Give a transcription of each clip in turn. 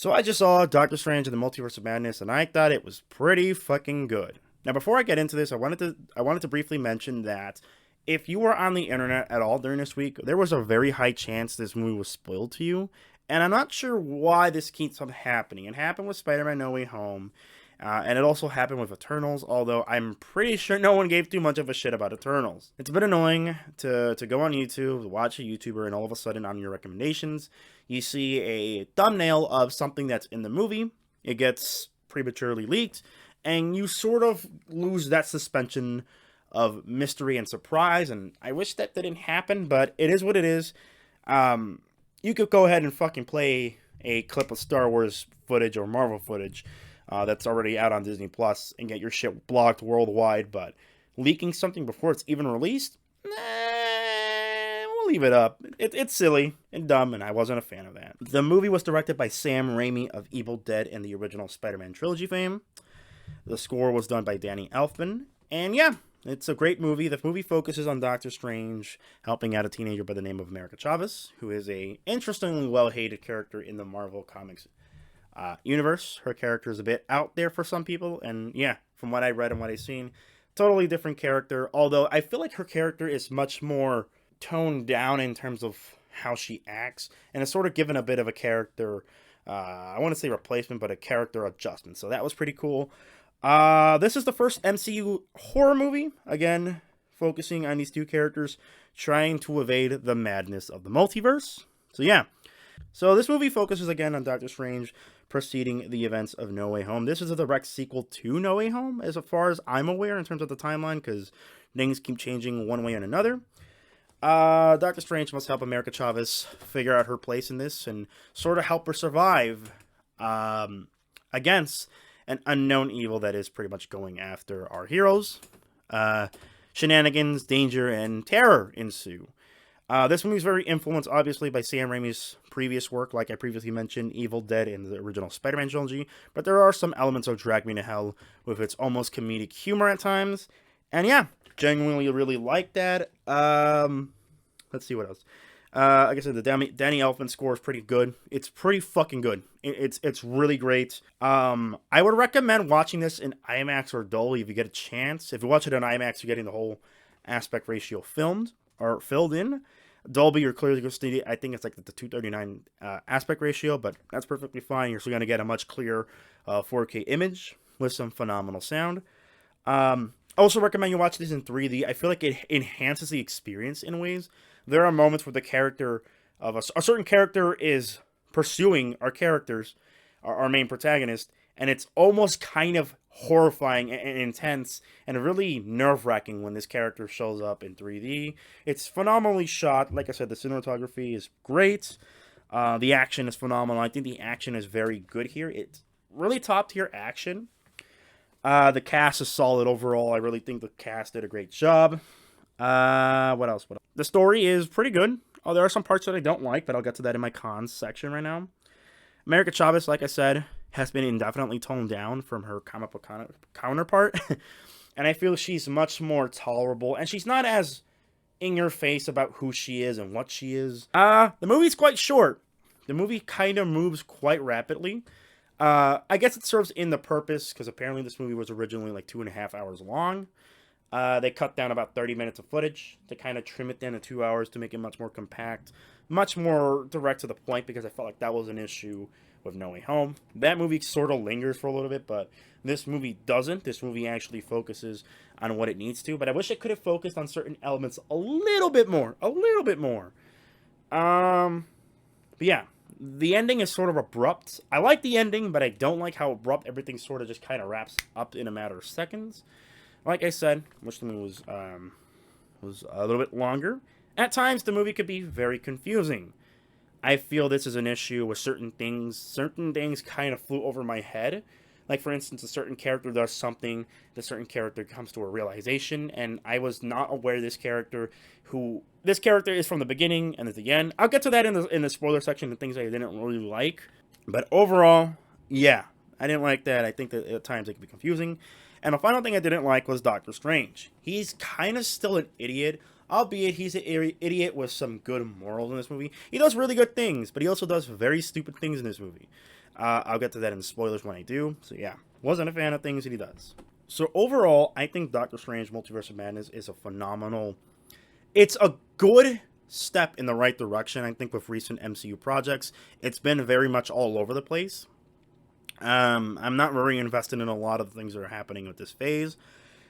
So I just saw Doctor Strange and the Multiverse of Madness, and I thought it was pretty fucking good. Now, before I get into this, I wanted to briefly mention that if you were on the internet at all during this week, there was a very high chance this movie was spoiled to you, and I'm not sure why this keeps on happening. It happened with Spider-Man: No Way Home, and it also happened with Eternals. Although I'm pretty sure no one gave too much of a shit about Eternals. It's a bit annoying to go on YouTube, watch a YouTuber, and all of a sudden on your recommendations you see a thumbnail of something that's in the movie. It gets prematurely leaked, and you sort of lose that suspension of mystery and surprise. And I wish that didn't happen, but it is what it is. You could go ahead and fucking play a clip of Star Wars footage or Marvel footage that's already out on Disney Plus and get your shit blocked worldwide, but leaking something before it's even released, we'll leave it up. It's silly and dumb, and I wasn't a fan of that. The movie was directed by Sam Raimi of Evil Dead and the original Spider-Man trilogy fame. The score was done by Danny Elfman, and yeah, it's a great movie. The movie focuses on Doctor Strange helping out a teenager by the name of America Chavez, who is a interestingly well-hated character in the Marvel Comics universe. Her character is a bit out there for some people, and yeah, from what I read and what I've seen, totally different character. Although I feel like her character is much more toned down in terms of how she acts, and it's sort of given a bit of a character, I want to say replacement, but a character adjustment. So that was pretty cool. This is the first MCU horror movie, again, focusing on these two characters trying to evade the madness of the multiverse. So yeah, so this movie focuses again on Doctor Strange preceding the events of No Way Home. This is a direct sequel to No Way Home, as far as I'm aware, in terms of the timeline, because things keep changing one way and another. Doctor Strange must help America Chavez figure out her place in this and sort of help her survive against an unknown evil that is pretty much going after our heroes. Shenanigans, danger, and terror ensue. This movie is very influenced, obviously, by Sam Raimi's previous work, like I previously mentioned, Evil Dead and the original Spider-Man trilogy, but there are some elements of Drag Me to Hell with its almost comedic humor at times, and yeah, genuinely really like that. Let's see what else. Like I said, the Danny Elfman score is pretty good. It's pretty fucking good. It's really great. I would recommend watching this in IMAX or Dolby if you get a chance. If you watch it in IMAX, you're getting the whole aspect ratio filled in. Dolby, you're clearly going to see it. I think it's like the 239 aspect ratio, but that's perfectly fine. You're still going to get a much clearer 4K image with some phenomenal sound. I also recommend you watch this in 3D. I feel like it enhances the experience in ways. There are moments where the character of a certain character is pursuing our main protagonist, and it's almost kind of horrifying and intense and really nerve-wracking when this character shows up in 3D. It's phenomenally shot. Like I said, the cinematography is great. The action is phenomenal. I think the action is very good here. It's really top-tier action. The cast is solid overall. I really think the cast did a great job. What else? The story is pretty good. Oh, there are some parts that I don't like, but I'll get to that in my cons section right now. America Chavez, like I said, has been indefinitely toned down from her comic book counterpart. And I feel she's much more tolerable, and she's not as in your face about who she is and what she is. The movie's quite short. The movie kind of moves quite rapidly. I guess it serves in the purpose, because apparently this movie was originally like 2.5 hours long. They cut down about 30 minutes of footage to kind of trim it down to 2 hours to make it much more compact, much more direct to the point, because I felt like that was an issue with No Way Home. That movie sort of lingers for a little bit, but this movie doesn't. This movie actually focuses on what it needs to, but I wish it could have focused on certain elements a little bit more. But yeah, the ending is sort of abrupt. I like the ending, but I don't like how abrupt everything sort of just kind of wraps up in a matter of seconds. Like I said, I wish the movie was a little bit longer. At times, the movie could be very confusing. I feel this is an issue with certain things. Certain things kind of flew over my head. Like, for instance, a certain character does something, the certain character comes to a realization, and I was not aware this character is from the beginning and at the end. I'll get to that in the spoiler section, the things I didn't really like. But overall, yeah, I didn't like that. I think that at times it can be confusing. And the final thing I didn't like was Doctor Strange. He's kind of still an idiot, albeit he's an idiot with some good morals in this movie. He does really good things, but he also does very stupid things in this movie. I'll get to that in the spoilers when I do. So yeah, wasn't a fan of things that he does. So overall, I think Doctor Strange Multiverse of Madness is a phenomenal... It's a good step in the right direction, I think, with recent MCU projects. It's been very much all over the place. I'm not very invested in a lot of things that are happening with this phase.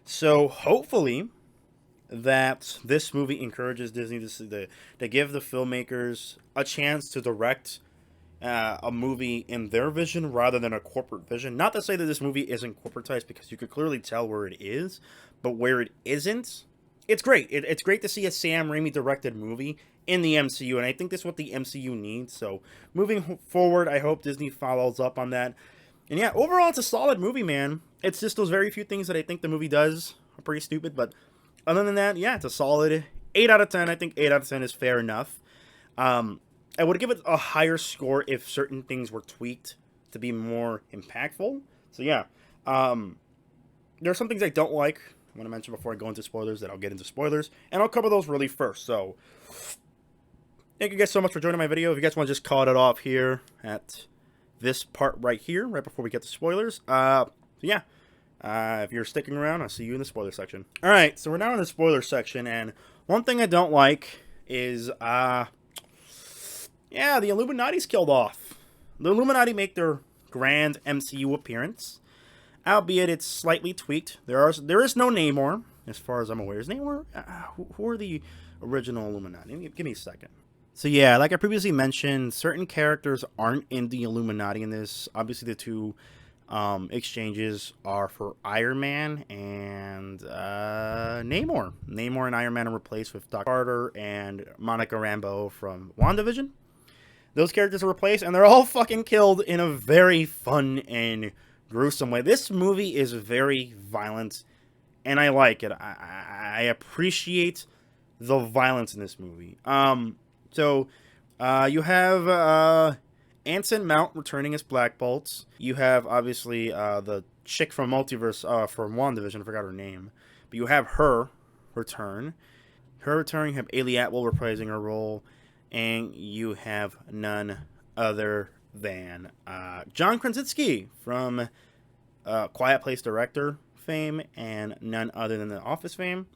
So hopefully that this movie encourages Disney to give the filmmakers a chance to direct a movie in their vision rather than a corporate vision. Not to say that this movie isn't corporatized, because you could clearly tell where it is, but where it isn't, it's great. It's great to see a Sam Raimi directed movie in the MCU, and I think that's what the MCU needs. So moving forward, I hope Disney follows up on that. And yeah, overall, it's a solid movie, man. It's just those very few things that I think the movie does are pretty stupid, but other than that, yeah, it's a solid 8 out of 10. I think 8 out of 10 is fair enough. I would give it a higher score if certain things were tweaked to be more impactful. So yeah, there are some things I don't like. I want to mention before I go into spoilers that I'll get into spoilers, and I'll cover those really first. So thank you guys so much for joining my video. If you guys want to just call it off here at this part right here, right before we get to spoilers. So yeah, if you're sticking around, I'll see you in the spoiler section. All right, so we're now in the spoiler section, and one thing I don't like is, yeah, the Illuminati's killed off. The Illuminati make their grand MCU appearance, albeit it's slightly tweaked. There is no Namor, as far as I'm aware. Is Namor? Who are the original Illuminati? Give me a second. So yeah, like I previously mentioned, certain characters aren't in the Illuminati in this. Obviously, the two exchanges are for Iron Man and Namor. Namor and Iron Man are replaced with Dr. Carter and Monica Rambeau from WandaVision. Those characters are replaced, and they're all fucking killed in a very fun and gruesome way. This movie is very violent, and I like it. I appreciate the violence in this movie. So you have Anson Mount returning as Black Bolt. You have, obviously, the chick from Multiverse, from WandaVision, I forgot her name. But you have her return. You have Ailey Atwell reprising her role. And you have none other than John Krasinski from Quiet Place director fame, and none other than The Office fame.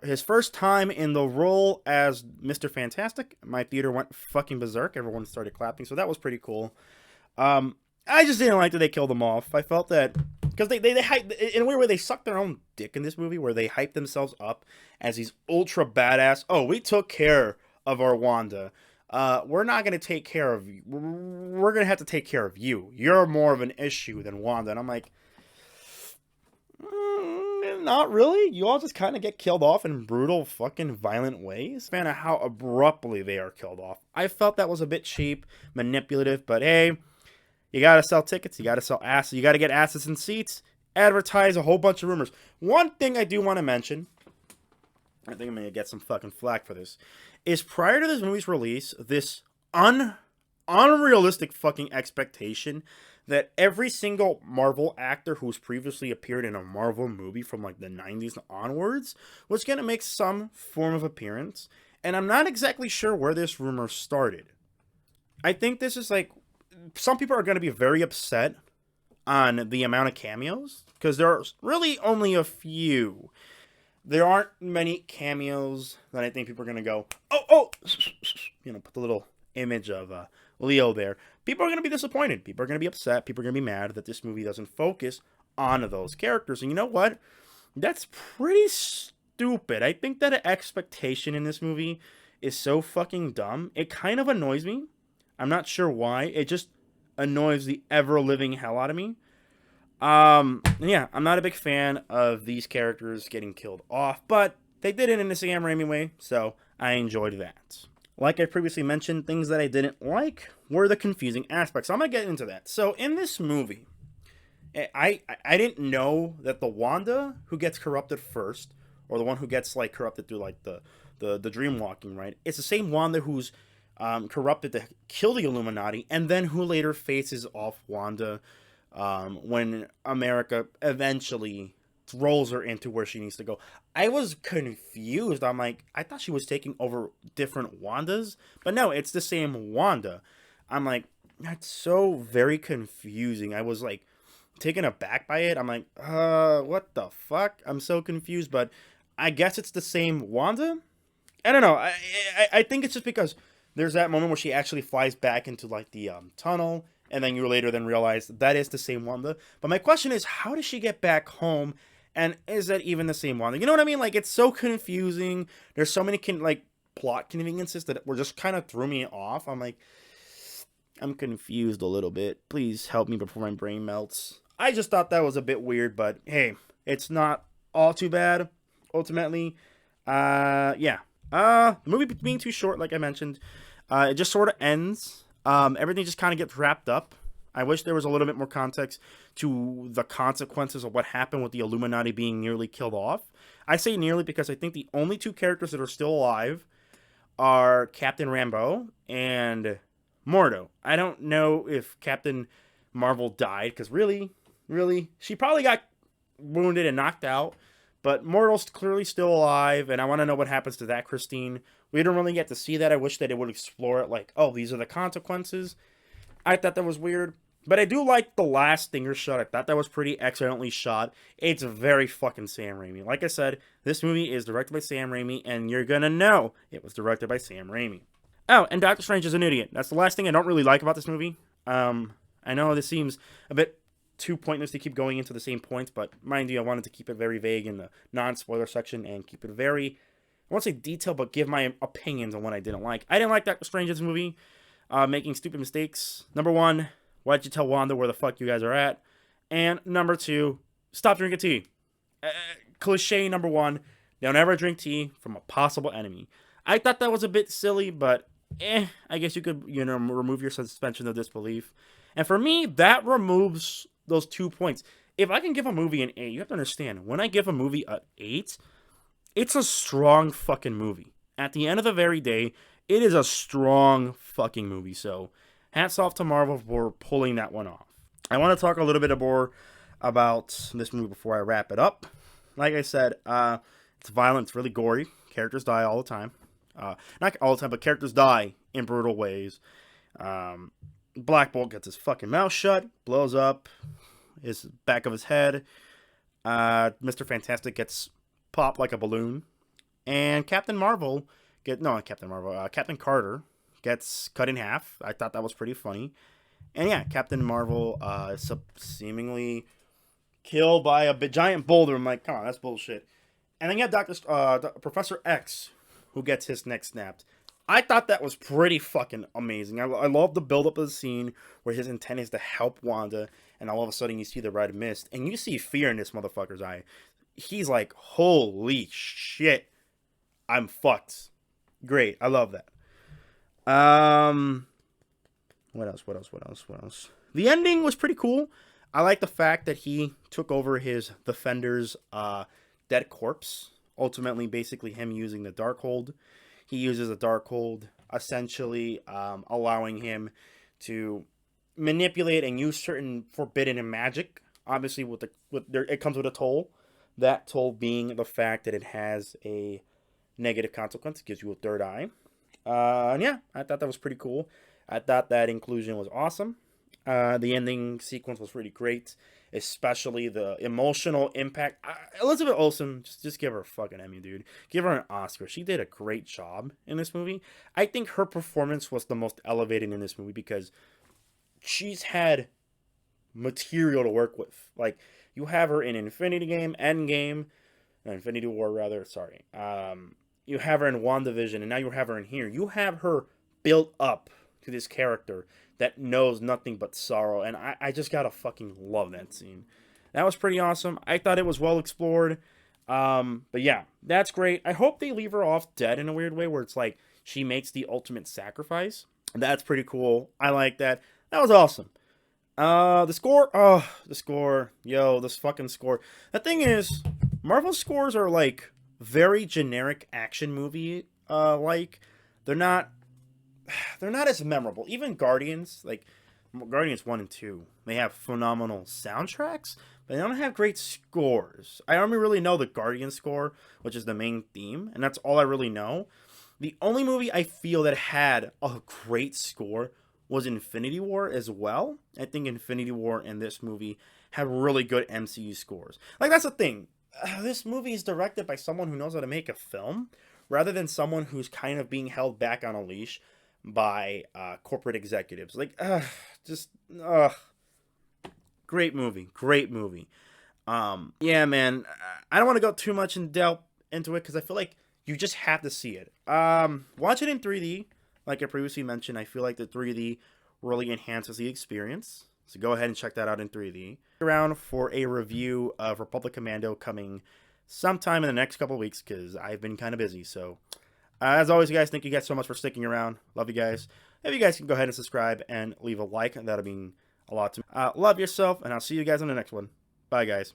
His first time in the role as Mr. Fantastic. My theater went fucking berserk. Everyone started clapping, so that was pretty cool. I just didn't like that they killed them off. I felt that, because they hype, in a weird way, they sucked their own dick in this movie, where they hyped themselves up as these ultra badass, oh, we took care of our Wanda. We're not going to take care of you. We're going to have to take care of you. You're more of an issue than Wanda. And I'm like, not really. You all just kind of get killed off in brutal, fucking violent ways. Fan of how abruptly they are killed off. I felt that was a bit cheap, manipulative, but hey, you got to sell tickets. You got to sell assets. You got to get assets and seats. Advertise a whole bunch of rumors. One thing I do want to mention, I think I'm going to get some fucking flack for this, is prior to this movie's release, this unrealistic fucking expectation that every single Marvel actor who's previously appeared in a Marvel movie from like the 90s onwards was going to make some form of appearance. And I'm not exactly sure where this rumor started. I think this is like, some people are going to be very upset on the amount of cameos, because there's really only a few. There aren't many cameos that I think people are going to go, oh, you know, put the little image of Leo there. People are going to be disappointed. People are going to be upset. People are going to be mad that this movie doesn't focus on those characters. And you know what? That's pretty stupid. I think that an expectation in this movie is so fucking dumb. It kind of annoys me. I'm not sure why. It just annoys the ever-living hell out of me. Yeah, I'm not a big fan of these characters getting killed off, but they did it in a Sam Raimi way, so I enjoyed that. Like I previously mentioned, things that I didn't like were the confusing aspects. I'm gonna get into that. So in this movie, I didn't know that the Wanda who gets corrupted first, or the one who gets like corrupted through like the dream walking, right? It's the same Wanda who's corrupted to kill the Illuminati, and then who later faces off Wanda when America eventually throws her into where she needs to go. I was confused. I'm like, I thought she was taking over different Wandas, but no, it's the same Wanda. I'm like, That's so very confusing. I was like taken aback by it. I'm like, what the fuck? I'm so confused, but I guess it's the same Wanda. I don't know. I think it's just because there's that moment where she actually flies back into like the tunnel, and then you later then realize that is the same Wanda. But my question is, how does she get back home? And is that even the same Wanda? You know what I mean? Like it's so confusing. There's so many like plot conveniences that were just kind of threw me off. I'm like, I'm confused a little bit. Please help me before my brain melts. I just thought that was a bit weird, but hey, it's not all too bad. Ultimately, yeah. The movie being too short, like I mentioned, it just sort of ends. Everything just kind of gets wrapped up. I wish there was a little bit more context to the consequences of what happened with the Illuminati being nearly killed off. I say nearly because I think the only two characters that are still alive are Captain Rambeau and Mordo. I don't know if Captain Marvel died because really, she probably got wounded and knocked out. But Mortal's clearly still alive, and I want to know what happens to that Christine. We don't really get to see that. I wish that it would explore it like, oh, these are the consequences. I thought that was weird. But I do like the last Stinger shot. I thought that was pretty excellently shot. It's very fucking Sam Raimi. Like I said, this movie is directed by Sam Raimi, and you're gonna know it was directed by Sam Raimi. Oh, and Doctor Strange is an idiot. That's the last thing I don't really like about this movie. I know this seems a bit too pointless to keep going into the same points, but mind you, I wanted to keep it very vague in the non-spoiler section and keep it very, I won't say detailed, but give my opinions on what I didn't like. I didn't like Doctor Strange's movie, making stupid mistakes. Number one, why'd you tell Wanda where the fuck you guys are at? And number two, stop drinking tea. Cliche number one, don't ever drink tea from a possible enemy. I thought that was a bit silly, but I guess you could, remove your suspension of disbelief. And for me, that removes those 2 points. If I can give a movie an 8, you have to understand, when I give a movie an 8, it's a strong fucking movie. At the end of the very day, it is a strong fucking movie. So, hats off to Marvel for pulling that one off. I want to talk a little bit more about this movie before I wrap it up. Like I said, it's violent, it's really gory. Characters die all the time. Not all the time, but characters die in brutal ways. Black Bolt gets his fucking mouth shut, blows up his back of his head. Mr. Fantastic gets popped like a balloon, and Captain Carter gets cut in half. I thought that was pretty funny. And yeah, Captain Marvel is seemingly killed by a giant boulder. I'm like, come on, that's bullshit. And then you have Professor X, who gets his neck snapped. I thought that was pretty fucking amazing. I love the build-up of the scene where his intent is to help Wanda, and all of a sudden you see the red mist, and you see fear in this motherfucker's eye. He's like, holy shit, I'm fucked. Great, I love that. What else? The ending was pretty cool. I like the fact that he took over his Defender's dead corpse. Ultimately, basically him using the Darkhold. He uses a Darkhold, essentially allowing him to manipulate and use certain forbidden magic. Obviously, it comes with a toll. That toll being the fact that it has a negative consequence. It gives you a third eye. And yeah, I thought that was pretty cool. I thought that inclusion was awesome. The ending sequence was really great, especially the emotional impact. Elizabeth Olsen, just give her a fucking Emmy, dude. Give her an Oscar. She did a great job in this movie. I think her performance was the most elevated in this movie because she's had material to work with. Like, you have her in Infinity War, rather. Sorry. You have her in WandaVision, and now you have her in here. You have her built up to this character that knows nothing but sorrow, and I just gotta fucking love that scene. That was pretty awesome. I thought it was well explored. But yeah, that's great. I hope they leave her off dead in a weird way where it's like she makes the ultimate sacrifice. That's pretty cool. I like that. That was awesome. The score. Oh, the score. Yo, this fucking score. The thing is, Marvel scores are like very generic action movie. They're not as memorable. Even Guardians, like Guardians 1 and 2, they have phenomenal soundtracks, but they don't have great scores. I only really know the Guardian score, which is the main theme, and that's all I really know. The only movie I feel that had a great score was Infinity War as well. I think Infinity War and this movie have really good MCU scores. Like, that's the thing. This movie is directed by someone who knows how to make a film, rather than someone who's kind of being held back on a leash by corporate executives. Like, just, great movie. Great movie. Yeah, man. I don't want to go too much in depth into it because I feel like you just have to see it. Watch it in 3D. Like I previously mentioned, I feel like the 3D really enhances the experience. So go ahead and check that out in 3D. Around for a review of Republic Commando coming sometime in the next couple of weeks because I've been kind of busy. So as always, you guys, thank you guys so much for sticking around. Love you guys. If you guys can go ahead and subscribe and leave a like, that'll mean a lot to me. Love yourself, and I'll see you guys in the next one. Bye, guys.